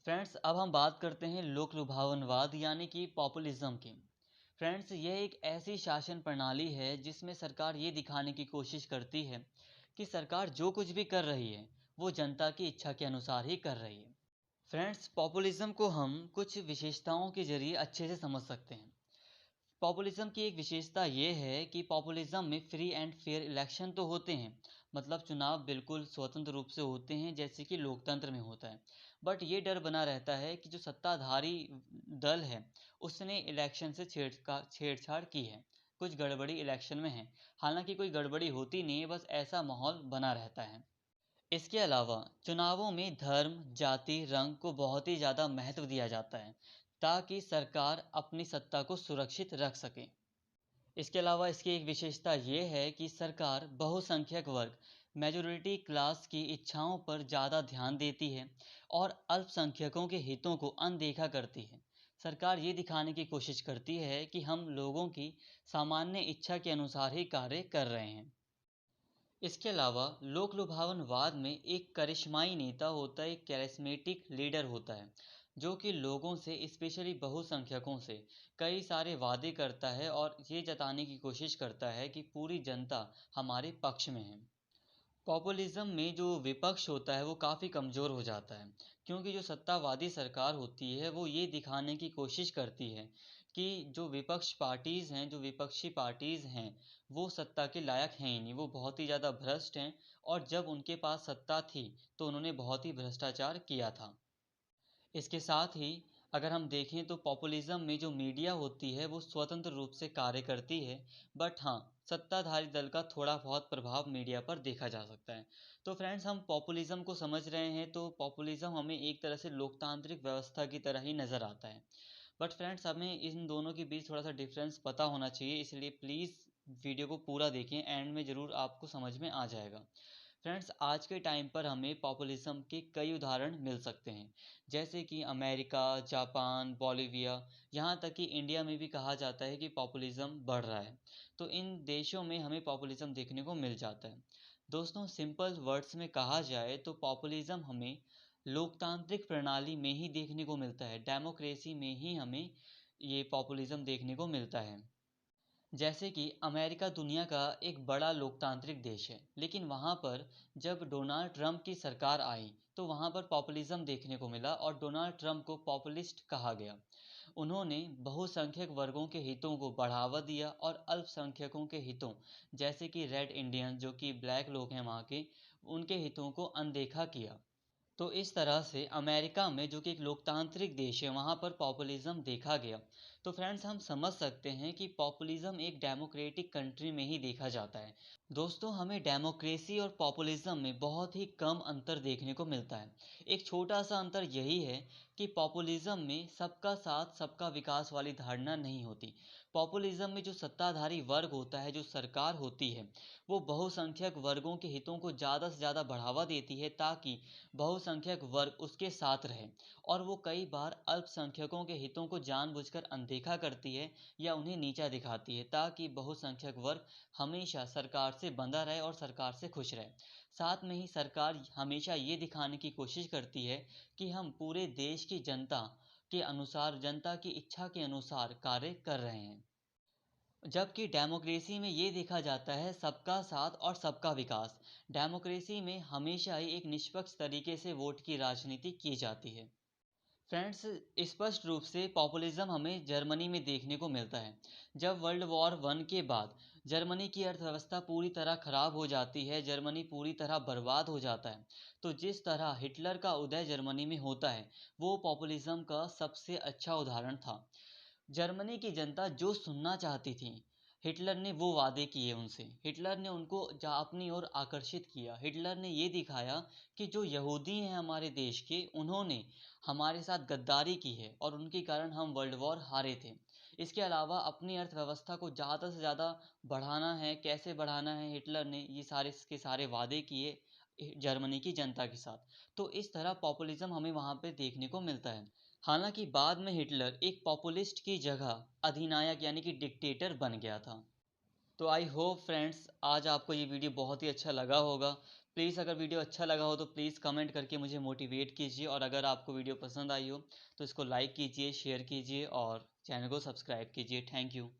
Friends, अब हम बात करते हैं लोक लुभावनवाद यानी कि पॉपुलिज्म की। फ्रेंड्स, यह एक ऐसी शासन प्रणाली है जिसमें सरकार ये दिखाने की कोशिश करती है कि सरकार जो कुछ भी कर रही है वो जनता की इच्छा के अनुसार ही कर रही है। फ्रेंड्स, पॉपुलिज्म को हम कुछ विशेषताओं के जरिए अच्छे से समझ सकते हैं। पॉपुलिज्म की एक विशेषता ये है कि पॉपुलिज्म में फ्री एंड फेयर इलेक्शन तो होते हैं, मतलब चुनाव बिल्कुल स्वतंत्र रूप से होते हैं जैसे कि लोकतंत्र में होता है। बट ये डर बना रहता है कि जो सत्ताधारी दल है उसने इलेक्शन से छेड़छाड़ की है, कुछ गड़बड़ी इलेक्शन में है। हालांकि कोई गड़बड़ी होती नहीं है, बस ऐसा माहौल बना रहता है। इसके अलावा चुनावों में धर्म, जाति, रंग को बहुत ही ज़्यादा महत्व दिया जाता है ताकि सरकार अपनी सत्ता को सुरक्षित रख सके। इसके अलावा इसकी एक विशेषता ये है कि सरकार बहुसंख्यक वर्ग, मेजॉरिटी क्लास की इच्छाओं पर ज़्यादा ध्यान देती है और अल्पसंख्यकों के हितों को अनदेखा करती है। सरकार ये दिखाने की कोशिश करती है कि हम लोगों की सामान्य इच्छा के अनुसार ही कार्य कर रहे हैं। इसके अलावा लोक लुभावनवाद में एक करिश्माई नेता होता है, एक कैरिस्मेटिक लीडर होता है जो कि लोगों से, स्पेशली बहुसंख्यकों से कई सारे वादे करता है और ये जताने की कोशिश करता है कि पूरी जनता हमारे पक्ष में है। पॉपुलिज्म में जो विपक्ष होता है वो काफ़ी कमज़ोर हो जाता है, क्योंकि जो सत्तावादी सरकार होती है वो ये दिखाने की कोशिश करती है कि जो विपक्षी पार्टीज़ हैं वो सत्ता के लायक हैं ही नहीं, वो बहुत ही ज़्यादा भ्रष्ट हैं और जब उनके पास सत्ता थी तो उन्होंने बहुत ही भ्रष्टाचार किया था। इसके साथ ही अगर हम देखें तो पॉपुलिज्म में जो मीडिया होती है वो स्वतंत्र रूप से कार्य करती है, बट हाँ, सत्ताधारी दल का थोड़ा बहुत प्रभाव मीडिया पर देखा जा सकता है। तो फ्रेंड्स, हम पॉपुलिज्म को समझ रहे हैं तो पॉपुलिज्म हमें एक तरह से लोकतांत्रिक व्यवस्था की तरह ही नज़र आता है। बट फ्रेंड्स, हमें इन दोनों के बीच थोड़ा सा डिफरेंस पता होना चाहिए, इसलिए प्लीज़ वीडियो को पूरा देखें, एंड में ज़रूर आपको समझ में आ जाएगा। फ्रेंड्स, आज के टाइम पर हमें पॉपुलिज्म के कई उदाहरण मिल सकते हैं, जैसे कि अमेरिका, जापान, बोलिविया, यहाँ तक कि इंडिया में भी कहा जाता है कि पॉपुलिज्म बढ़ रहा है। तो इन देशों में हमें पॉपुलिज्म देखने को मिल जाता है। दोस्तों, सिंपल वर्ड्स में कहा जाए तो पॉपुलिज्म हमें लोकतांत्रिक प्रणाली में ही देखने को मिलता है, डेमोक्रेसी में ही हमें ये पॉपुलिज्म देखने को मिलता है। जैसे कि अमेरिका दुनिया का एक बड़ा लोकतांत्रिक देश है, लेकिन वहाँ पर जब डोनाल्ड ट्रंप की सरकार आई तो वहाँ पर पॉपुलिज्म देखने को मिला और डोनाल्ड ट्रंप को पॉपुलिस्ट कहा गया। उन्होंने बहुसंख्यक वर्गों के हितों को बढ़ावा दिया और अल्पसंख्यकों के हितों, जैसे कि रेड इंडियन जो कि ब्लैक लोग हैं वहाँ के, उनके हितों को अनदेखा किया। तो इस तरह से अमेरिका में, जो कि एक लोकतांत्रिक देश है, वहाँ पर पॉपुलिज्म देखा गया। तो फ्रेंड्स, हम समझ सकते हैं कि पॉपुलिज्म एक डेमोक्रेटिक कंट्री में ही देखा जाता है। दोस्तों, हमें डेमोक्रेसी और पॉपुलिज्म में बहुत ही कम अंतर देखने को मिलता है। एक छोटा सा अंतर यही है कि पॉपुलिज्म में सबका साथ सबका विकास वाली धारणा नहीं होती। पॉपुलिज्म में जो सत्ताधारी वर्ग होता है, जो सरकार होती है, वो बहुसंख्यक वर्गों के हितों को ज़्यादा से ज़्यादा बढ़ावा देती है ताकि बहुसंख्यक वर्ग उसके साथ रहे, और वो कई बार अल्पसंख्यकों के हितों को जानबूझकर अनदेखा करती है या उन्हें नीचा दिखाती है ताकि बहुसंख्यक वर्ग हमेशा सरकार से बंधा रहे और सरकार से खुश रहे। साथ में ही सरकार हमेशा ये दिखाने की कोशिश करती है कि हम पूरे देश की जनता के अनुसार, जनता की इच्छा के अनुसार कार्य कर रहे हैं। जबकि डेमोक्रेसी में ये देखा जाता है सबका साथ और सबका विकास। डेमोक्रेसी में हमेशा ही एक निष्पक्ष तरीके से वोट की राजनीति की जाती है। फ्रेंड्स, स्पष्ट रूप से पॉपुलिज्म हमें जर्मनी में देखने को मिलता है। जब वर्ल्ड वॉर वन के बाद जर्मनी की अर्थव्यवस्था पूरी तरह खराब हो जाती है, जर्मनी पूरी तरह बर्बाद हो जाता है, तो जिस तरह हिटलर का उदय जर्मनी में होता है वो पॉपुलिज्म का सबसे अच्छा उदाहरण था। जर्मनी की जनता जो सुनना चाहती थी, हिटलर ने वो वादे किए उनसे। हिटलर ने उनको अपनी ओर आकर्षित किया। हिटलर ने ये दिखाया कि जो यहूदी हैं हमारे देश के, उन्होंने हमारे साथ गद्दारी की है और उनके कारण हम वर्ल्ड वॉर हारे थे। इसके अलावा अपनी अर्थव्यवस्था को ज़्यादा से ज़्यादा बढ़ाना है, कैसे बढ़ाना है, हिटलर ने ये सारे के सारे वादे किए जर्मनी की जनता के साथ। तो इस तरह पॉपुलिज्म हमें वहाँ पे देखने को मिलता है। हालांकि बाद में हिटलर एक पॉपुलिस्ट की जगह अधिनायक यानी कि डिक्टेटर बन गया था। तो आई होप फ्रेंड्स, आज आपको ये वीडियो बहुत ही अच्छा लगा होगा। प्लीज़ अगर वीडियो अच्छा लगा हो तो प्लीज़ कमेंट करके मुझे मोटिवेट कीजिए, और अगर आपको वीडियो पसंद आई हो तो इसको लाइक कीजिए, शेयर कीजिए और चैनल को सब्सक्राइब कीजिए। Thank you.